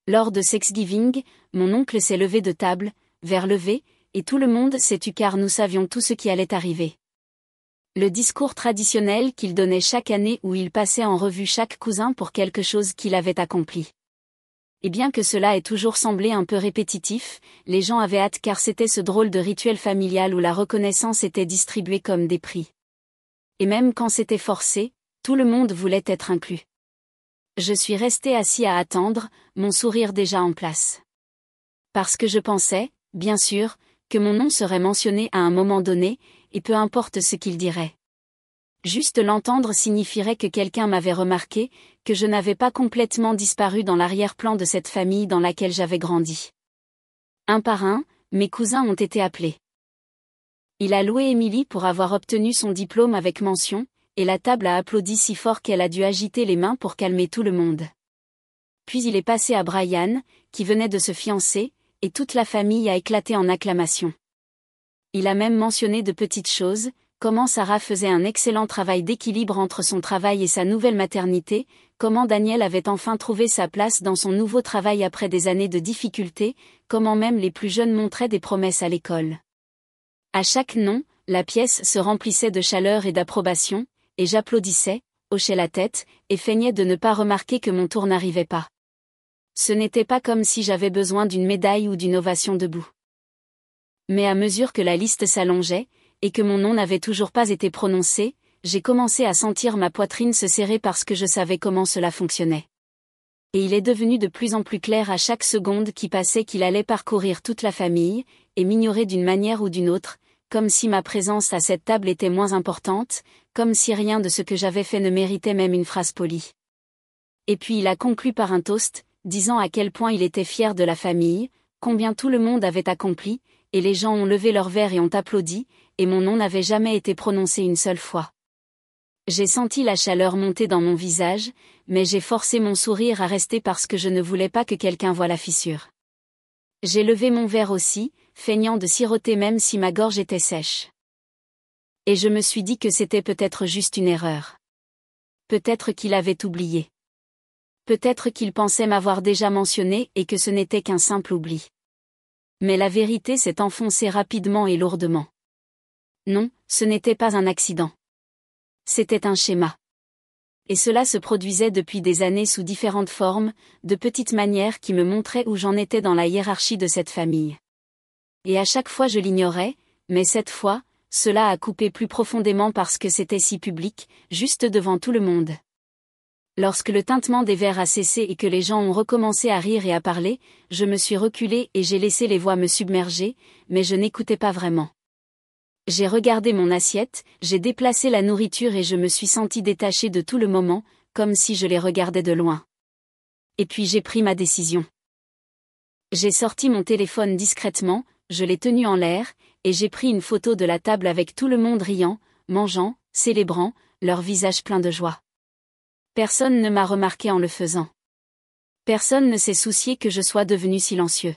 Lors de Thanksgiving, mon oncle s'est levé de table, vers levé, et tout le monde s'est tu car nous savions tout ce qui allait arriver. Le discours traditionnel qu'il donnait chaque année où il passait en revue chaque cousin pour quelque chose qu'il avait accompli. Et bien que cela ait toujours semblé un peu répétitif, les gens avaient hâte car c'était ce drôle de rituel familial où la reconnaissance était distribuée comme des prix. Et même quand c'était forcé, tout le monde voulait être inclus. Je suis resté assis à attendre, mon sourire déjà en place. Parce que je pensais, bien sûr, que mon nom serait mentionné à un moment donné, et peu importe ce qu'il dirait. Juste l'entendre signifierait que quelqu'un m'avait remarqué, que je n'avais pas complètement disparu dans l'arrière-plan de cette famille dans laquelle j'avais grandi. Un par un, mes cousins ont été appelés. Il a loué Émilie pour avoir obtenu son diplôme avec mention, et la table a applaudi si fort qu'elle a dû agiter les mains pour calmer tout le monde. Puis il est passé à Brian, qui venait de se fiancer, et toute la famille a éclaté en acclamations. Il a même mentionné de petites choses, comment Sarah faisait un excellent travail d'équilibre entre son travail et sa nouvelle maternité, comment Daniel avait enfin trouvé sa place dans son nouveau travail après des années de difficultés, comment même les plus jeunes montraient des promesses à l'école. À chaque nom, la pièce se remplissait de chaleur et d'approbation, et j'applaudissais, hochais la tête, et feignais de ne pas remarquer que mon tour n'arrivait pas. Ce n'était pas comme si j'avais besoin d'une médaille ou d'une ovation debout. Mais à mesure que la liste s'allongeait, et que mon nom n'avait toujours pas été prononcé, j'ai commencé à sentir ma poitrine se serrer parce que je savais comment cela fonctionnait. Et il est devenu de plus en plus clair à chaque seconde qui passait qu'il allait parcourir toute la famille, et m'ignorer d'une manière ou d'une autre, comme si ma présence à cette table était moins importante, comme si rien de ce que j'avais fait ne méritait même une phrase polie. Et puis il a conclu par un toast, disant à quel point il était fier de la famille, combien tout le monde avait accompli, et les gens ont levé leurs verres et ont applaudi, et mon nom n'avait jamais été prononcé une seule fois. J'ai senti la chaleur monter dans mon visage, mais j'ai forcé mon sourire à rester parce que je ne voulais pas que quelqu'un voie la fissure. J'ai levé mon verre aussi, feignant de siroter même si ma gorge était sèche. Et je me suis dit que c'était peut-être juste une erreur. Peut-être qu'il avait oublié. Peut-être qu'il pensait m'avoir déjà mentionné et que ce n'était qu'un simple oubli. Mais la vérité s'est enfoncée rapidement et lourdement. Non, ce n'était pas un accident. C'était un schéma. Et cela se produisait depuis des années sous différentes formes, de petites manières qui me montraient où j'en étais dans la hiérarchie de cette famille. Et à chaque fois je l'ignorais, mais cette fois, cela a coupé plus profondément parce que c'était si public, juste devant tout le monde. Lorsque le tintement des verres a cessé et que les gens ont recommencé à rire et à parler, je me suis reculée et j'ai laissé les voix me submerger, mais je n'écoutais pas vraiment. J'ai regardé mon assiette, j'ai déplacé la nourriture et je me suis sentie détachée de tout le moment, comme si je les regardais de loin. Et puis j'ai pris ma décision. J'ai sorti mon téléphone discrètement, je l'ai tenu en l'air, et j'ai pris une photo de la table avec tout le monde riant, mangeant, célébrant, leur visage plein de joie. Personne ne m'a remarqué en le faisant. Personne ne s'est soucié que je sois devenu silencieux.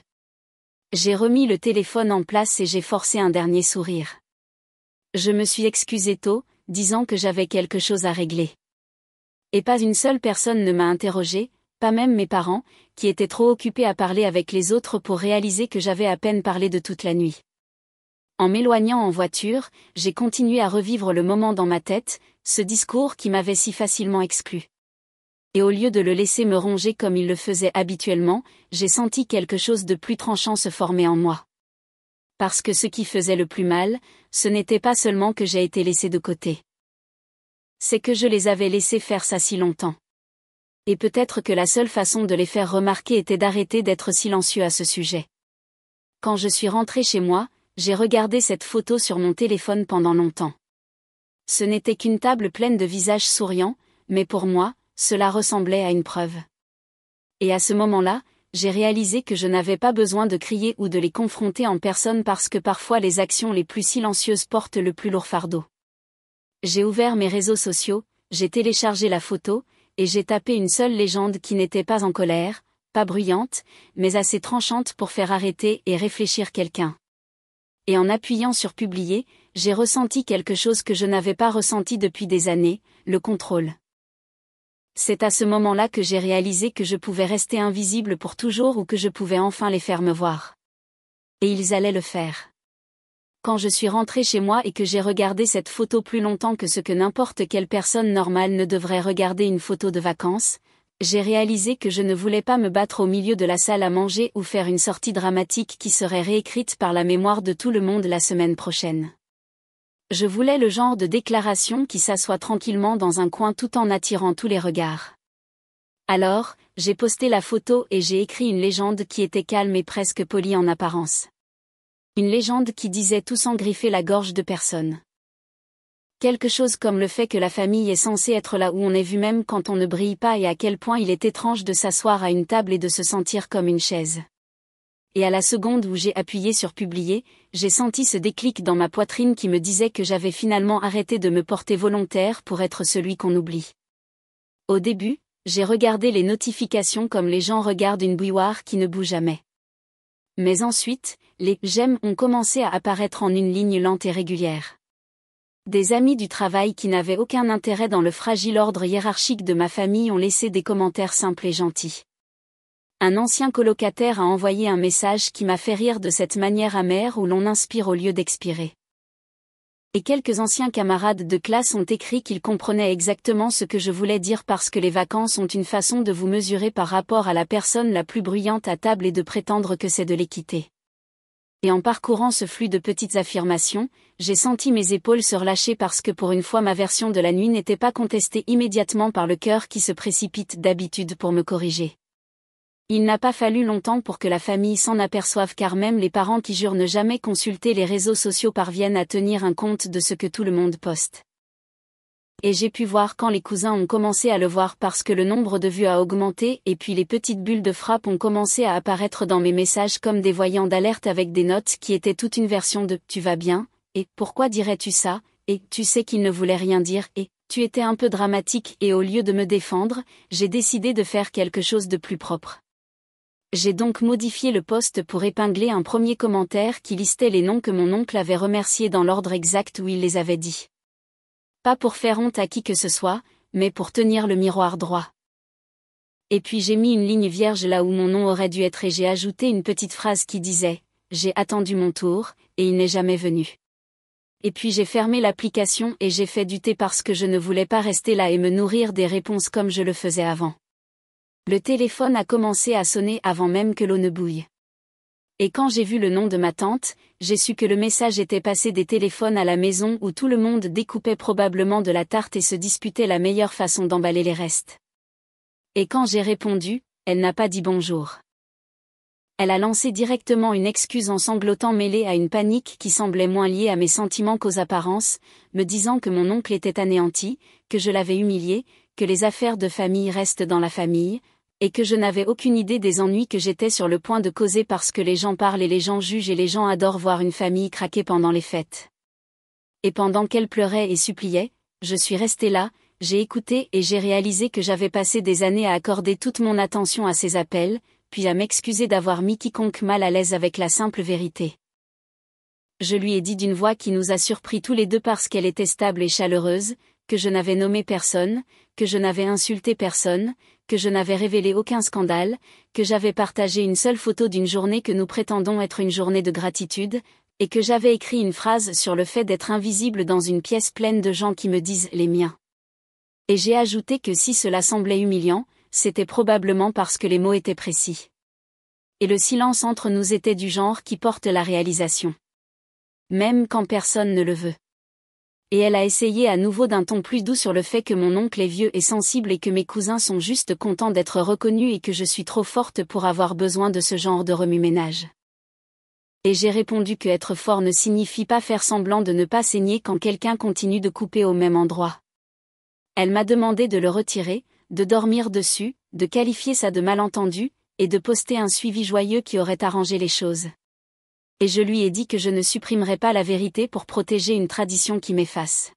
J'ai remis le téléphone en place et j'ai forcé un dernier sourire. Je me suis excusée tôt, disant que j'avais quelque chose à régler. Et pas une seule personne ne m'a interrogé, pas même mes parents, qui étaient trop occupés à parler avec les autres pour réaliser que j'avais à peine parlé de toute la nuit. En m'éloignant en voiture, j'ai continué à revivre le moment dans ma tête, ce discours qui m'avait si facilement exclu. Et au lieu de le laisser me ronger comme il le faisait habituellement, j'ai senti quelque chose de plus tranchant se former en moi. Parce que ce qui faisait le plus mal, ce n'était pas seulement que j'ai été laissé de côté. C'est que je les avais laissés faire ça si longtemps. Et peut-être que la seule façon de les faire remarquer était d'arrêter d'être silencieux à ce sujet. Quand je suis rentrée chez moi, j'ai regardé cette photo sur mon téléphone pendant longtemps. Ce n'était qu'une table pleine de visages souriants, mais pour moi, cela ressemblait à une preuve. Et à ce moment-là, j'ai réalisé que je n'avais pas besoin de crier ou de les confronter en personne parce que parfois les actions les plus silencieuses portent le plus lourd fardeau. J'ai ouvert mes réseaux sociaux, j'ai téléchargé la photo, et j'ai tapé une seule légende qui n'était pas en colère, pas bruyante, mais assez tranchante pour faire arrêter et réfléchir quelqu'un. Et en appuyant sur publier, j'ai ressenti quelque chose que je n'avais pas ressenti depuis des années, le contrôle. C'est à ce moment-là que j'ai réalisé que je pouvais rester invisible pour toujours ou que je pouvais enfin les faire me voir. Et ils allaient le faire. Quand je suis rentrée chez moi et que j'ai regardé cette photo plus longtemps que ce que n'importe quelle personne normale ne devrait regarder une photo de vacances, j'ai réalisé que je ne voulais pas me battre au milieu de la salle à manger ou faire une sortie dramatique qui serait réécrite par la mémoire de tout le monde la semaine prochaine. Je voulais le genre de déclaration qui s'assoit tranquillement dans un coin tout en attirant tous les regards. Alors, j'ai posté la photo et j'ai écrit une légende qui était calme et presque polie en apparence. Une légende qui disait tout sans griffer la gorge de personne. Quelque chose comme le fait que la famille est censée être là où on est vu même quand on ne brille pas et à quel point il est étrange de s'asseoir à une table et de se sentir comme une chaise. Et à la seconde où j'ai appuyé sur publier, j'ai senti ce déclic dans ma poitrine qui me disait que j'avais finalement arrêté de me porter volontaire pour être celui qu'on oublie. Au début, j'ai regardé les notifications comme les gens regardent une bouilloire qui ne bout jamais. Mais ensuite, les « j'aime » ont commencé à apparaître en une ligne lente et régulière. Des amis du travail qui n'avaient aucun intérêt dans le fragile ordre hiérarchique de ma famille ont laissé des commentaires simples et gentils. Un ancien colocataire a envoyé un message qui m'a fait rire de cette manière amère où l'on inspire au lieu d'expirer. Et quelques anciens camarades de classe ont écrit qu'ils comprenaient exactement ce que je voulais dire parce que les vacances ont une façon de vous mesurer par rapport à la personne la plus bruyante à table et de prétendre que c'est de l'équité. Et en parcourant ce flux de petites affirmations, j'ai senti mes épaules se relâcher parce que pour une fois ma version de la nuit n'était pas contestée immédiatement par le cœur qui se précipite d'habitude pour me corriger. Il n'a pas fallu longtemps pour que la famille s'en aperçoive car même les parents qui jurent ne jamais consulter les réseaux sociaux parviennent à tenir un compte de ce que tout le monde poste. Et j'ai pu voir quand les cousins ont commencé à le voir parce que le nombre de vues a augmenté et puis les petites bulles de frappe ont commencé à apparaître dans mes messages comme des voyants d'alerte avec des notes qui étaient toute une version de « tu vas bien » et « pourquoi dirais-tu ça » et « tu sais qu'il ne voulait rien dire » et « tu étais un peu dramatique » et au lieu de me défendre, j'ai décidé de faire quelque chose de plus propre. J'ai donc modifié le post pour épingler un premier commentaire qui listait les noms que mon oncle avait remerciés dans l'ordre exact où il les avait dit. Pas pour faire honte à qui que ce soit, mais pour tenir le miroir droit. Et puis j'ai mis une ligne vierge là où mon nom aurait dû être et j'ai ajouté une petite phrase qui disait « J'ai attendu mon tour, et il n'est jamais venu ». Et puis j'ai fermé l'application et j'ai fait du thé parce que je ne voulais pas rester là et me nourrir des réponses comme je le faisais avant. Le téléphone a commencé à sonner avant même que l'eau ne bouille. Et quand j'ai vu le nom de ma tante, j'ai su que le message était passé des téléphones à la maison où tout le monde découpait probablement de la tarte et se disputait la meilleure façon d'emballer les restes. Et quand j'ai répondu, elle n'a pas dit bonjour. Elle a lancé directement une excuse en sanglotant mêlée à une panique qui semblait moins liée à mes sentiments qu'aux apparences, me disant que mon oncle était anéanti, que je l'avais humilié, que les affaires de famille restent dans la famille, et que je n'avais aucune idée des ennuis que j'étais sur le point de causer parce que les gens parlent et les gens jugent et les gens adorent voir une famille craquer pendant les fêtes. Et pendant qu'elle pleurait et suppliait, je suis restée là, j'ai écouté et j'ai réalisé que j'avais passé des années à accorder toute mon attention à ses appels, puis à m'excuser d'avoir mis quiconque mal à l'aise avec la simple vérité. Je lui ai dit d'une voix qui nous a surpris tous les deux parce qu'elle était stable et chaleureuse, que je n'avais nommé personne, que je n'avais insulté personne, que je n'avais révélé aucun scandale, que j'avais partagé une seule photo d'une journée que nous prétendons être une journée de gratitude, et que j'avais écrit une phrase sur le fait d'être invisible dans une pièce pleine de gens qui me disent « les miens ». Et j'ai ajouté que si cela semblait humiliant, c'était probablement parce que les mots étaient précis. Et le silence entre nous était du genre qui porte la réalisation. Même quand personne ne le veut. Et elle a essayé à nouveau d'un ton plus doux sur le fait que mon oncle est vieux et sensible et que mes cousins sont juste contents d'être reconnus et que je suis trop forte pour avoir besoin de ce genre de remue-ménage. Et j'ai répondu que être fort ne signifie pas faire semblant de ne pas saigner quand quelqu'un continue de couper au même endroit. Elle m'a demandé de le retirer, de dormir dessus, de qualifier ça de malentendu, et de poster un suivi joyeux qui aurait arrangé les choses. Et je lui ai dit que je ne supprimerai pas la vérité pour protéger une tradition qui m'efface.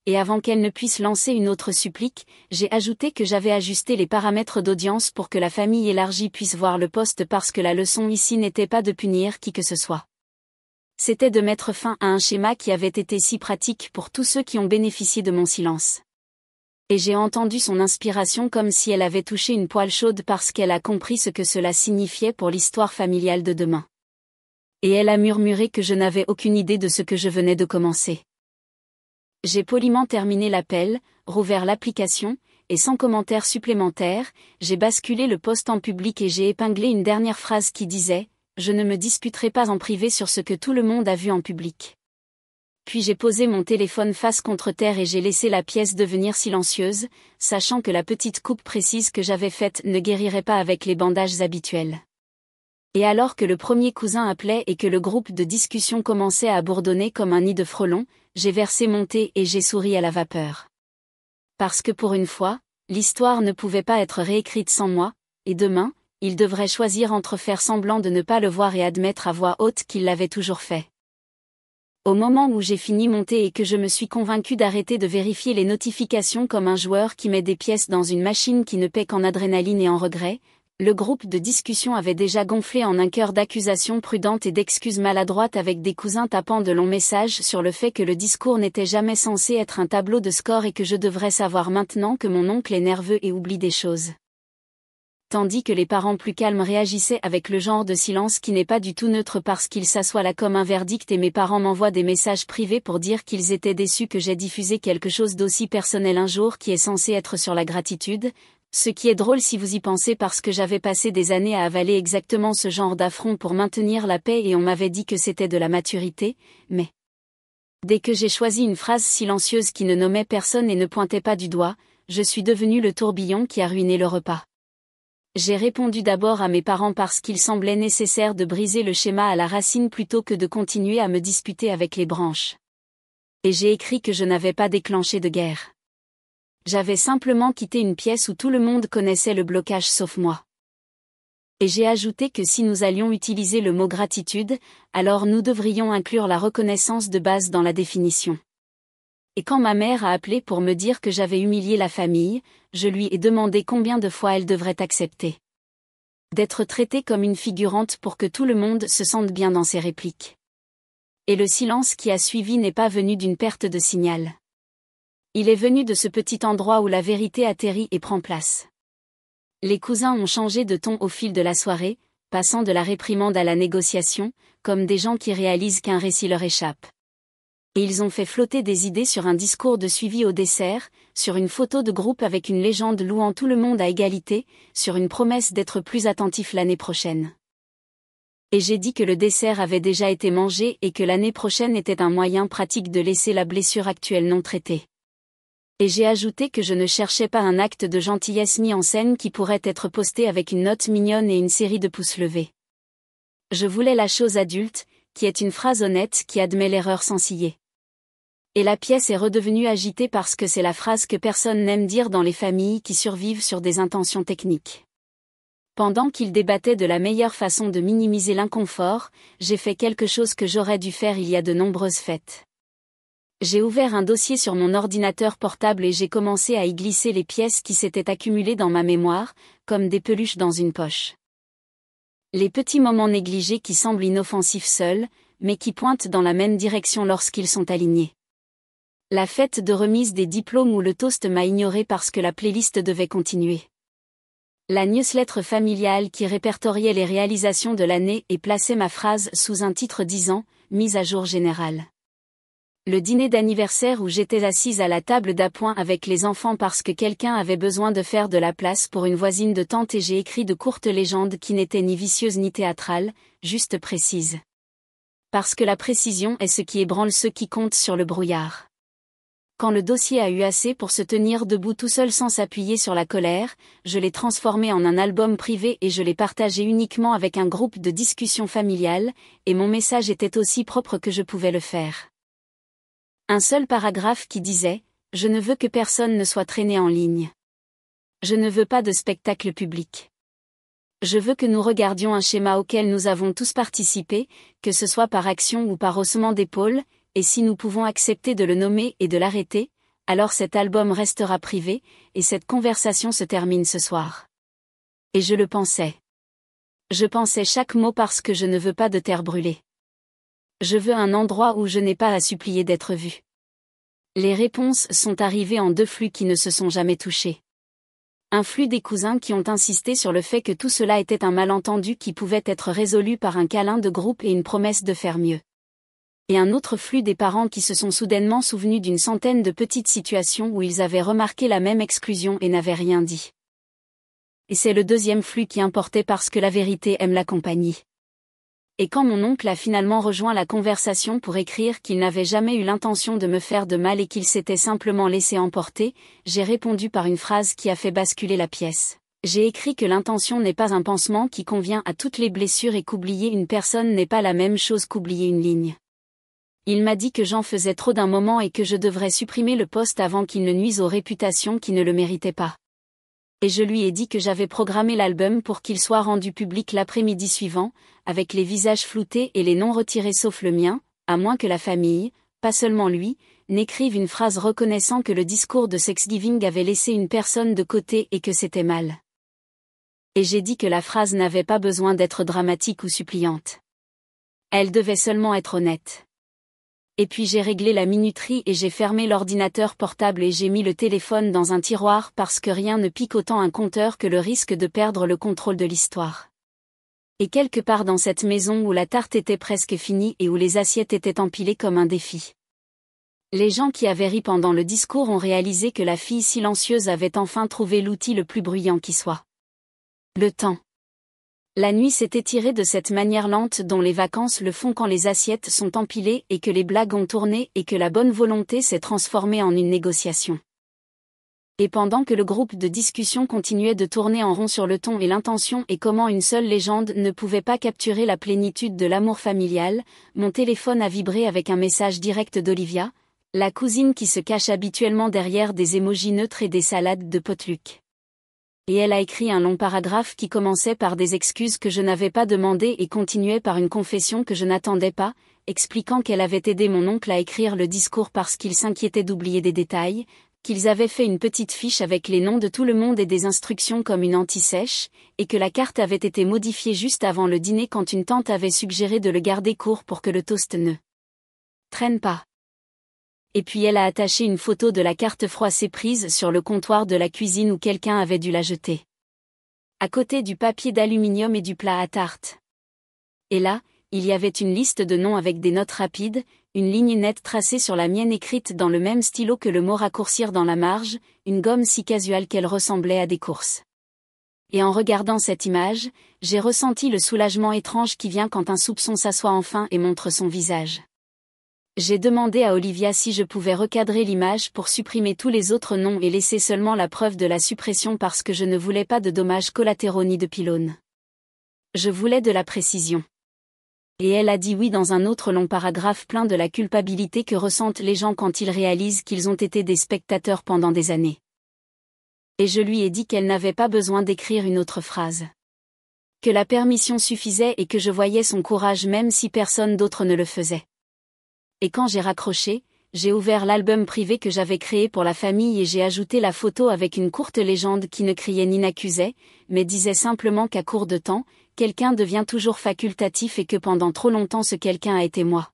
Et avant qu'elle ne puisse lancer une autre supplique, j'ai ajouté que j'avais ajusté les paramètres d'audience pour que la famille élargie puisse voir le post parce que la leçon ici n'était pas de punir qui que ce soit. C'était de mettre fin à un schéma qui avait été si pratique pour tous ceux qui ont bénéficié de mon silence. Et j'ai entendu son inspiration comme si elle avait touché une poêle chaude parce qu'elle a compris ce que cela signifiait pour l'histoire familiale de demain. Et elle a murmuré que je n'avais aucune idée de ce que je venais de commencer. J'ai poliment terminé l'appel, rouvert l'application, et sans commentaire supplémentaire, j'ai basculé le post en public et j'ai épinglé une dernière phrase qui disait « Je ne me disputerai pas en privé sur ce que tout le monde a vu en public ». Puis j'ai posé mon téléphone face contre terre et j'ai laissé la pièce devenir silencieuse, sachant que la petite coupe précise que j'avais faite ne guérirait pas avec les bandages habituels. Et alors que le premier cousin appelait et que le groupe de discussion commençait à bourdonner comme un nid de frelons, j'ai versé mon thé et j'ai souri à la vapeur. Parce que pour une fois, l'histoire ne pouvait pas être réécrite sans moi, et demain, il devrait choisir entre faire semblant de ne pas le voir et admettre à voix haute qu'il l'avait toujours fait. Au moment où j'ai fini mon thé et que je me suis convaincu d'arrêter de vérifier les notifications comme un joueur qui met des pièces dans une machine qui ne paie qu'en adrénaline et en regret, le groupe de discussion avait déjà gonflé en un chœur d'accusations prudentes et d'excuses maladroites avec des cousins tapant de longs messages sur le fait que le discours n'était jamais censé être un tableau de score et que je devrais savoir maintenant que mon oncle est nerveux et oublie des choses. Tandis que les parents plus calmes réagissaient avec le genre de silence qui n'est pas du tout neutre parce qu'il s'assoit là comme un verdict et mes parents m'envoient des messages privés pour dire qu'ils étaient déçus que j'aie diffusé quelque chose d'aussi personnel un jour qui est censé être sur la gratitude. Ce qui est drôle si vous y pensez parce que j'avais passé des années à avaler exactement ce genre d'affront pour maintenir la paix et on m'avait dit que c'était de la maturité, mais dès que j'ai choisi une phrase silencieuse qui ne nommait personne et ne pointait pas du doigt, je suis devenu le tourbillon qui a ruiné le repas. J'ai répondu d'abord à mes parents parce qu'il semblait nécessaire de briser le schéma à la racine plutôt que de continuer à me disputer avec les branches. Et j'ai écrit que je n'avais pas déclenché de guerre. J'avais simplement quitté une pièce où tout le monde connaissait le blocage sauf moi. Et j'ai ajouté que si nous allions utiliser le mot gratitude, alors nous devrions inclure la reconnaissance de base dans la définition. Et quand ma mère a appelé pour me dire que j'avais humilié la famille, je lui ai demandé combien de fois elle devrait accepter d'être traitée comme une figurante pour que tout le monde se sente bien dans ses répliques. Et le silence qui a suivi n'est pas venu d'une perte de signal. Il est venu de ce petit endroit où la vérité atterrit et prend place. Les cousins ont changé de ton au fil de la soirée, passant de la réprimande à la négociation, comme des gens qui réalisent qu'un récit leur échappe. Et ils ont fait flotter des idées sur un discours de suivi au dessert, sur une photo de groupe avec une légende louant tout le monde à égalité, sur une promesse d'être plus attentif l'année prochaine. Et j'ai dit que le dessert avait déjà été mangé et que l'année prochaine était un moyen pratique de laisser la blessure actuelle non traitée. Et j'ai ajouté que je ne cherchais pas un acte de gentillesse mis en scène qui pourrait être posté avec une note mignonne et une série de pouces levés. Je voulais la chose adulte, qui est une phrase honnête qui admet l'erreur sans ciller. Et la pièce est redevenue agitée parce que c'est la phrase que personne n'aime dire dans les familles qui survivent sur des intentions techniques. Pendant qu'ils débattaient de la meilleure façon de minimiser l'inconfort, j'ai fait quelque chose que j'aurais dû faire il y a de nombreuses fêtes. J'ai ouvert un dossier sur mon ordinateur portable et j'ai commencé à y glisser les pièces qui s'étaient accumulées dans ma mémoire, comme des peluches dans une poche. Les petits moments négligés qui semblent inoffensifs seuls, mais qui pointent dans la même direction lorsqu'ils sont alignés. La fête de remise des diplômes où le toast m'a ignoré parce que la playlist devait continuer. La newsletter familiale qui répertoriait les réalisations de l'année et plaçait ma phrase sous un titre disant « Mise à jour générale ». Le dîner d'anniversaire où j'étais assise à la table d'appoint avec les enfants parce que quelqu'un avait besoin de faire de la place pour une voisine de tante et j'ai écrit de courtes légendes qui n'étaient ni vicieuses ni théâtrales, juste précises. Parce que la précision est ce qui ébranle ceux qui comptent sur le brouillard. Quand le dossier a eu assez pour se tenir debout tout seul sans s'appuyer sur la colère, je l'ai transformé en un album privé et je l'ai partagé uniquement avec un groupe de discussion familiale, et mon message était aussi propre que je pouvais le faire. Un seul paragraphe qui disait « Je ne veux que personne ne soit traîné en ligne. Je ne veux pas de spectacle public. Je veux que nous regardions un schéma auquel nous avons tous participé, que ce soit par action ou par haussement d'épaules, et si nous pouvons accepter de le nommer et de l'arrêter, alors cet album restera privé, et cette conversation se termine ce soir. » Et je le pensais. Je pensais chaque mot parce que je ne veux pas de terre brûlée. Je veux un endroit où je n'ai pas à supplier d'être vu. Les réponses sont arrivées en 2 flux qui ne se sont jamais touchés. Un flux des cousins qui ont insisté sur le fait que tout cela était un malentendu qui pouvait être résolu par un câlin de groupe et une promesse de faire mieux. Et un autre flux des parents qui se sont soudainement souvenus d'une centaine de petites situations où ils avaient remarqué la même exclusion et n'avaient rien dit. Et c'est le 2e flux qui importait parce que la vérité aime la compagnie. Et quand mon oncle a finalement rejoint la conversation pour écrire qu'il n'avait jamais eu l'intention de me faire de mal et qu'il s'était simplement laissé emporter, j'ai répondu par une phrase qui a fait basculer la pièce. J'ai écrit que l'intention n'est pas un pansement qui convient à toutes les blessures et qu'oublier une personne n'est pas la même chose qu'oublier une ligne. Il m'a dit que j'en faisais trop d'un moment et que je devrais supprimer le post avant qu'il ne nuise aux réputations qui ne le méritaient pas. Et je lui ai dit que j'avais programmé l'album pour qu'il soit rendu public l'après-midi suivant, avec les visages floutés et les noms retirés sauf le mien, à moins que la famille, pas seulement lui, n'écrive une phrase reconnaissant que le discours de Thanksgiving avait laissé une personne de côté et que c'était mal. Et j'ai dit que la phrase n'avait pas besoin d'être dramatique ou suppliante. Elle devait seulement être honnête. Et puis j'ai réglé la minuterie et j'ai fermé l'ordinateur portable et j'ai mis le téléphone dans un tiroir parce que rien ne pique autant un conteur que le risque de perdre le contrôle de l'histoire. Et quelque part dans cette maison où la tarte était presque finie et où les assiettes étaient empilées comme un défi. Les gens qui avaient ri pendant le discours ont réalisé que la fille silencieuse avait enfin trouvé l'outil le plus bruyant qui soit. Le temps. La nuit s'est étirée de cette manière lente dont les vacances le font quand les assiettes sont empilées et que les blagues ont tourné et que la bonne volonté s'est transformée en une négociation. Et pendant que le groupe de discussion continuait de tourner en rond sur le ton et l'intention et comment une seule légende ne pouvait pas capturer la plénitude de l'amour familial, mon téléphone a vibré avec un message direct d'Olivia, la cousine qui se cache habituellement derrière des émojis neutres et des salades de potluck. Et elle a écrit un long paragraphe qui commençait par des excuses que je n'avais pas demandées et continuait par une confession que je n'attendais pas, expliquant qu'elle avait aidé mon oncle à écrire le discours parce qu'il s'inquiétait d'oublier des détails, qu'ils avaient fait une petite fiche avec les noms de tout le monde et des instructions comme une anti-sèche, et que la carte avait été modifiée juste avant le dîner quand une tante avait suggéré de le garder court pour que le toast ne traîne pas. Et puis elle a attaché une photo de la carte froissée prise sur le comptoir de la cuisine où quelqu'un avait dû la jeter. À côté du papier d'aluminium et du plat à tarte. Et là, il y avait une liste de noms avec des notes rapides, une ligne nette tracée sur la mienne écrite dans le même stylo que le mot raccourcir dans la marge, une gomme si casuale qu'elle ressemblait à des courses. Et en regardant cette image, j'ai ressenti le soulagement étrange qui vient quand un soupçon s'assoit enfin et montre son visage. J'ai demandé à Olivia si je pouvais recadrer l'image pour supprimer tous les autres noms et laisser seulement la preuve de la suppression parce que je ne voulais pas de dommages collatéraux ni de pylônes. Je voulais de la précision. Et elle a dit oui dans un autre long paragraphe plein de la culpabilité que ressentent les gens quand ils réalisent qu'ils ont été des spectateurs pendant des années. Et je lui ai dit qu'elle n'avait pas besoin d'écrire une autre phrase. Que la permission suffisait et que je voyais son courage même si personne d'autre ne le faisait. Et quand j'ai raccroché, j'ai ouvert l'album privé que j'avais créé pour la famille et j'ai ajouté la photo avec une courte légende qui ne criait ni n'accusait, mais disait simplement qu'à court de temps, quelqu'un devient toujours facultatif et que pendant trop longtemps ce quelqu'un a été moi.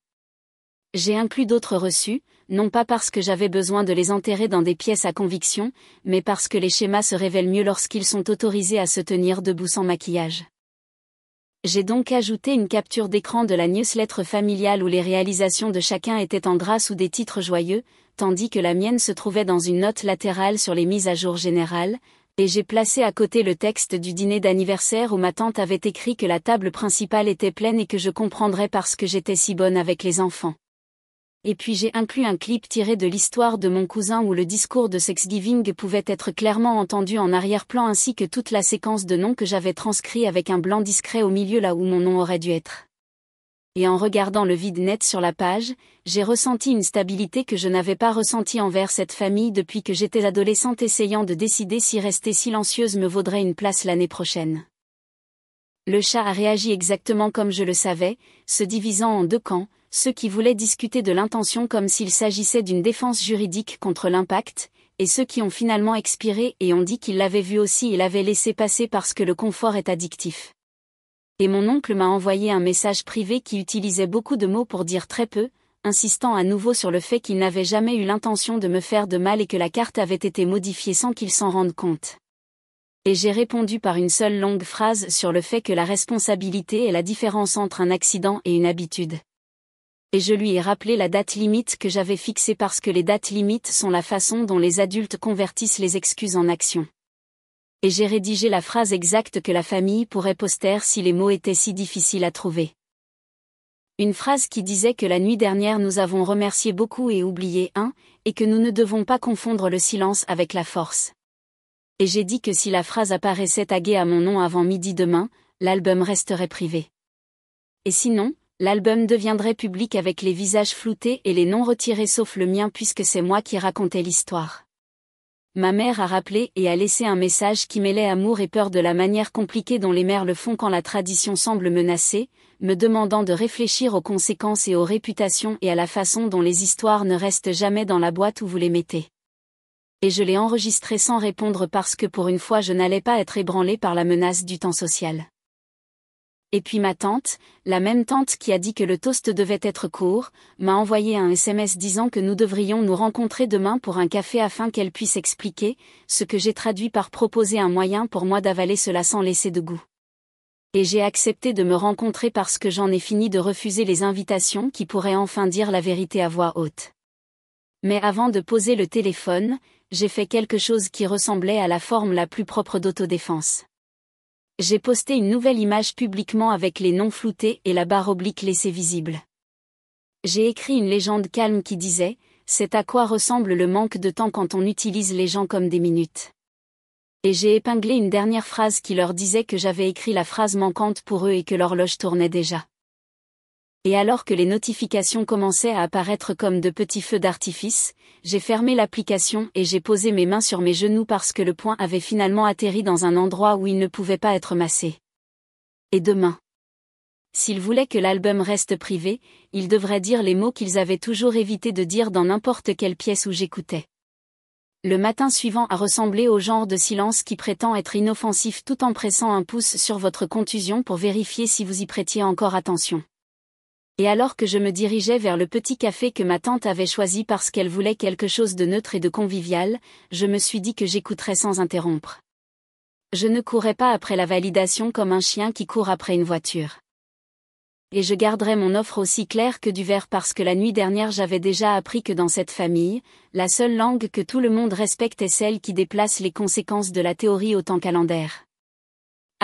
J'ai inclus d'autres reçus, non pas parce que j'avais besoin de les enterrer dans des pièces à conviction, mais parce que les schémas se révèlent mieux lorsqu'ils sont autorisés à se tenir debout sans maquillage. J'ai donc ajouté une capture d'écran de la newsletter familiale où les réalisations de chacun étaient en gras sous des titres joyeux, tandis que la mienne se trouvait dans une note latérale sur les mises à jour générales, et j'ai placé à côté le texte du dîner d'anniversaire où ma tante avait écrit que la table principale était pleine et que je comprendrais parce que j'étais si bonne avec les enfants. Et puis j'ai inclus un clip tiré de l'histoire de mon cousin où le discours de Thanksgiving pouvait être clairement entendu en arrière-plan ainsi que toute la séquence de noms que j'avais transcrit avec un blanc discret au milieu là où mon nom aurait dû être. Et en regardant le vide net sur la page, j'ai ressenti une stabilité que je n'avais pas ressentie envers cette famille depuis que j'étais adolescente essayant de décider si rester silencieuse me vaudrait une place l'année prochaine. Le chat a réagi exactement comme je le savais, se divisant en 2 camps, ceux qui voulaient discuter de l'intention comme s'il s'agissait d'une défense juridique contre l'impact, et ceux qui ont finalement expiré et ont dit qu'ils l'avaient vu aussi et l'avaient laissé passer parce que le confort est addictif. Et mon oncle m'a envoyé un message privé qui utilisait beaucoup de mots pour dire très peu, insistant à nouveau sur le fait qu'il n'avait jamais eu l'intention de me faire de mal et que la carte avait été modifiée sans qu'il s'en rende compte. Et j'ai répondu par une seule longue phrase sur le fait que la responsabilité est la différence entre un accident et une habitude. Et je lui ai rappelé la date limite que j'avais fixée parce que les dates limites sont la façon dont les adultes convertissent les excuses en action. Et j'ai rédigé la phrase exacte que la famille pourrait poster si les mots étaient si difficiles à trouver. Une phrase qui disait que la nuit dernière nous avons remercié beaucoup et oublié et que nous ne devons pas confondre le silence avec la force. Et j'ai dit que si la phrase apparaissait taguée à mon nom avant midi demain, l'album resterait privé. Et sinon, l'album deviendrait public avec les visages floutés et les noms retirés sauf le mien puisque c'est moi qui racontais l'histoire. Ma mère a rappelé et a laissé un message qui mêlait amour et peur de la manière compliquée dont les mères le font quand la tradition semble menacée, me demandant de réfléchir aux conséquences et aux réputations et à la façon dont les histoires ne restent jamais dans la boîte où vous les mettez. Et je l'ai enregistré sans répondre parce que pour une fois je n'allais pas être ébranlée par la menace du temps social. Et puis ma tante, la même tante qui a dit que le toast devait être court, m'a envoyé un SMS disant que nous devrions nous rencontrer demain pour un café afin qu'elle puisse expliquer, ce que j'ai traduit par proposer un moyen pour moi d'avaler cela sans laisser de goût. Et j'ai accepté de me rencontrer parce que j'en ai fini de refuser les invitations qui pourraient enfin dire la vérité à voix haute. Mais avant de poser le téléphone, j'ai fait quelque chose qui ressemblait à la forme la plus propre d'autodéfense. J'ai posté une nouvelle image publiquement avec les noms floutés et la barre oblique laissée visible. J'ai écrit une légende calme qui disait « C'est à quoi ressemble le manque de temps quand on utilise les gens comme des minutes ». Et j'ai épinglé une dernière phrase qui leur disait que j'avais écrit la phrase manquante pour eux et que l'horloge tournait déjà. Et alors que les notifications commençaient à apparaître comme de petits feux d'artifice, j'ai fermé l'application et j'ai posé mes mains sur mes genoux parce que le poing avait finalement atterri dans un endroit où il ne pouvait pas être massé. Et demain, s'ils voulaient que l'album reste privé, ils devraient dire les mots qu'ils avaient toujours évité de dire dans n'importe quelle pièce où j'écoutais. Le matin suivant a ressemblé au genre de silence qui prétend être inoffensif tout en pressant un pouce sur votre contusion pour vérifier si vous y prêtiez encore attention. Et alors que je me dirigeais vers le petit café que ma tante avait choisi parce qu'elle voulait quelque chose de neutre et de convivial, je me suis dit que j'écouterais sans interrompre. Je ne courais pas après la validation comme un chien qui court après une voiture. Et je garderai mon offre aussi claire que du verre parce que la nuit dernière j'avais déjà appris que dans cette famille, la seule langue que tout le monde respecte est celle qui déplace les conséquences de la théorie au temps calendaire.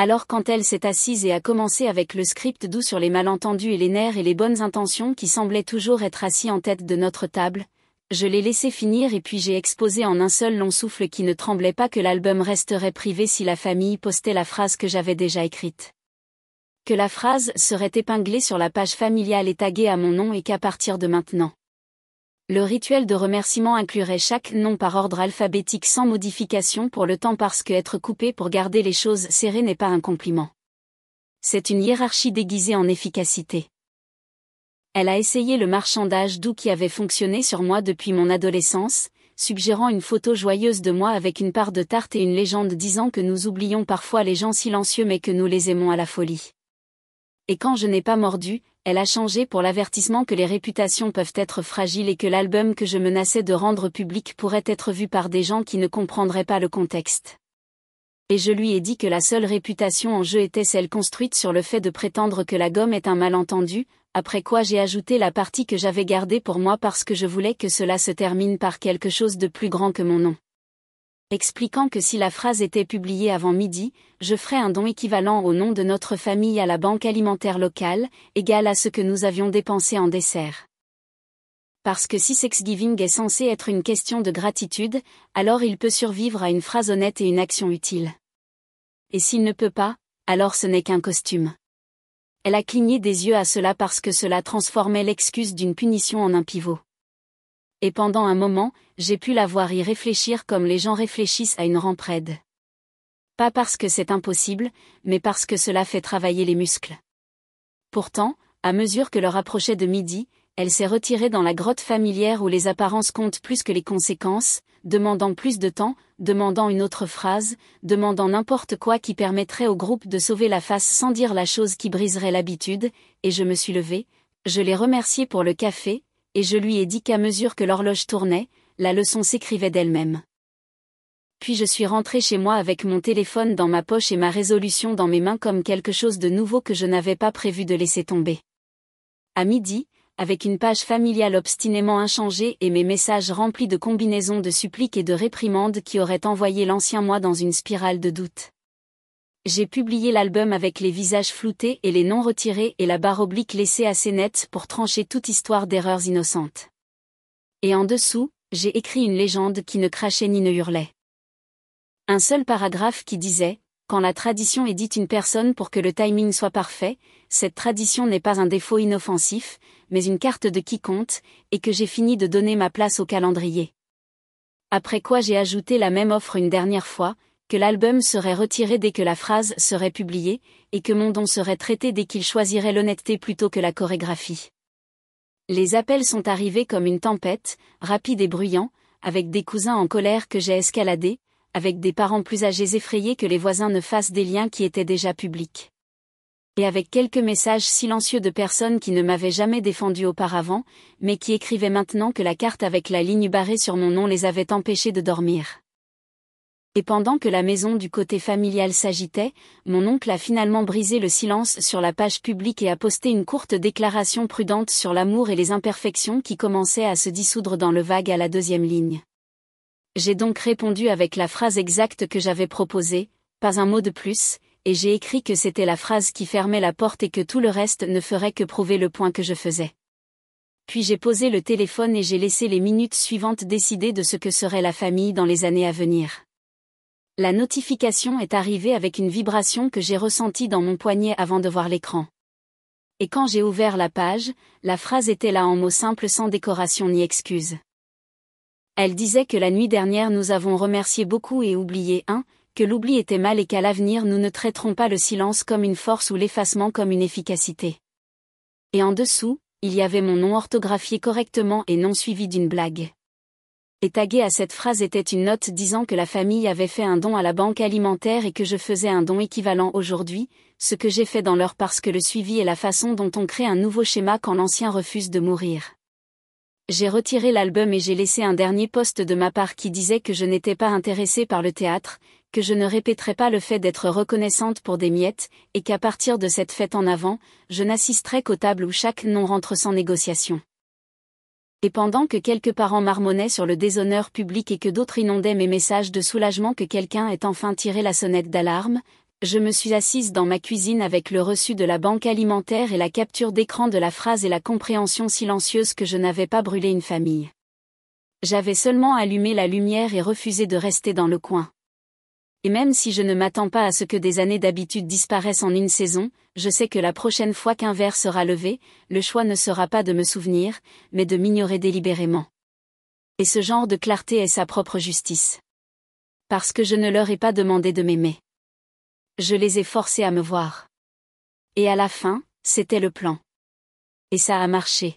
Alors quand elle s'est assise et a commencé avec le script doux sur les malentendus et les nerfs et les bonnes intentions qui semblaient toujours être assis en tête de notre table, je l'ai laissé finir et puis j'ai exposé en un seul long souffle qui ne tremblait pas que l'album resterait privé si la famille postait la phrase que j'avais déjà écrite. Que la phrase serait épinglée sur la page familiale et taguée à mon nom et qu'à partir de maintenant, le rituel de remerciement inclurait chaque nom par ordre alphabétique sans modification pour le temps parce que être coupé pour garder les choses serrées n'est pas un compliment. C'est une hiérarchie déguisée en efficacité. Elle a essayé le marchandage doux qui avait fonctionné sur moi depuis mon adolescence, suggérant une photo joyeuse de moi avec une part de tarte et une légende disant que nous oublions parfois les gens silencieux mais que nous les aimons à la folie. Et quand je n'ai pas mordu, elle a changé pour l'avertissement que les réputations peuvent être fragiles et que l'album que je menaçais de rendre public pourrait être vu par des gens qui ne comprendraient pas le contexte. Et je lui ai dit que la seule réputation en jeu était celle construite sur le fait de prétendre que la gomme est un malentendu, après quoi j'ai ajouté la partie que j'avais gardée pour moi parce que je voulais que cela se termine par quelque chose de plus grand que mon nom. Expliquant que si la phrase était publiée avant midi, je ferais un don équivalent au nom de notre famille à la banque alimentaire locale, égal à ce que nous avions dépensé en dessert. Parce que si Thanksgiving est censé être une question de gratitude, alors il peut survivre à une phrase honnête et une action utile. Et s'il ne peut pas, alors ce n'est qu'un costume. Elle a cligné des yeux à cela parce que cela transformait l'excuse d'une punition en un pivot. Et pendant un moment, j'ai pu la voir y réfléchir comme les gens réfléchissent à une rampe raide. Pas parce que c'est impossible, mais parce que cela fait travailler les muscles. Pourtant, à mesure que l'heure approchait de midi, elle s'est retirée dans la grotte familière où les apparences comptent plus que les conséquences, demandant plus de temps, demandant une autre phrase, demandant n'importe quoi qui permettrait au groupe de sauver la face sans dire la chose qui briserait l'habitude, et je me suis levée, je l'ai remerciée pour le café, et je lui ai dit qu'à mesure que l'horloge tournait, la leçon s'écrivait d'elle-même. Puis je suis rentrée chez moi avec mon téléphone dans ma poche et ma résolution dans mes mains comme quelque chose de nouveau que je n'avais pas prévu de laisser tomber. À midi, avec une page familiale obstinément inchangée et mes messages remplis de combinaisons de suppliques et de réprimandes qui auraient envoyé l'ancien moi dans une spirale de doute. J'ai publié l'album avec les visages floutés et les noms retirés et la barre oblique laissée assez nette pour trancher toute histoire d'erreurs innocentes. Et en dessous, j'ai écrit une légende qui ne crachait ni ne hurlait. Un seul paragraphe qui disait « Quand la tradition édite une personne pour que le timing soit parfait, cette tradition n'est pas un défaut inoffensif, mais une carte de qui compte, et que j'ai fini de donner ma place au calendrier. » Après quoi j'ai ajouté la même offre une dernière fois, que l'album serait retiré dès que la phrase serait publiée, et que mon don serait traité dès qu'il choisirait l'honnêteté plutôt que la chorégraphie. Les appels sont arrivés comme une tempête, rapides et bruyants, avec des cousins en colère que j'ai escaladés, avec des parents plus âgés effrayés que les voisins ne fassent des liens qui étaient déjà publics. Et avec quelques messages silencieux de personnes qui ne m'avaient jamais défendu auparavant, mais qui écrivaient maintenant que la carte avec la ligne barrée sur mon nom les avait empêchés de dormir. Et pendant que la maison du côté familial s'agitait, mon oncle a finalement brisé le silence sur la page publique et a posté une courte déclaration prudente sur l'amour et les imperfections qui commençaient à se dissoudre dans le vague à la 2e ligne. J'ai donc répondu avec la phrase exacte que j'avais proposée, pas un mot de plus, et j'ai écrit que c'était la phrase qui fermait la porte et que tout le reste ne ferait que prouver le point que je faisais. Puis j'ai posé le téléphone et j'ai laissé les minutes suivantes décider de ce que serait la famille dans les années à venir. La notification est arrivée avec une vibration que j'ai ressentie dans mon poignet avant de voir l'écran. Et quand j'ai ouvert la page, la phrase était là en mots simples sans décoration ni excuse. Elle disait que la nuit dernière nous avons remercié beaucoup et oublié que l'oubli était mal et qu'à l'avenir nous ne traiterons pas le silence comme une force ou l'effacement comme une efficacité. Et en dessous, il y avait mon nom orthographié correctement et non suivi d'une blague. Et tagué à cette phrase était une note disant que la famille avait fait un don à la banque alimentaire et que je faisais un don équivalent aujourd'hui, ce que j'ai fait dans l'heure parce que le suivi est la façon dont on crée un nouveau schéma quand l'ancien refuse de mourir. J'ai retiré l'album et j'ai laissé un dernier post de ma part qui disait que je n'étais pas intéressée par le théâtre, que je ne répéterais pas le fait d'être reconnaissante pour des miettes, et qu'à partir de cette fête en avant, je n'assisterais qu'aux tables où chaque nom rentre sans négociation. Et pendant que quelques parents marmonnaient sur le déshonneur public et que d'autres inondaient mes messages de soulagement que quelqu'un ait enfin tiré la sonnette d'alarme, je me suis assise dans ma cuisine avec le reçu de la banque alimentaire et la capture d'écran de la phrase et la compréhension silencieuse que je n'avais pas brûlé une famille. J'avais seulement allumé la lumière et refusé de rester dans le coin. Et même si je ne m'attends pas à ce que des années d'habitude disparaissent en une saison, je sais que la prochaine fois qu'un verre sera levé, le choix ne sera pas de me souvenir, mais de m'ignorer délibérément. Et ce genre de clarté est sa propre justice. Parce que je ne leur ai pas demandé de m'aimer. Je les ai forcés à me voir. Et à la fin, c'était le plan. Et ça a marché.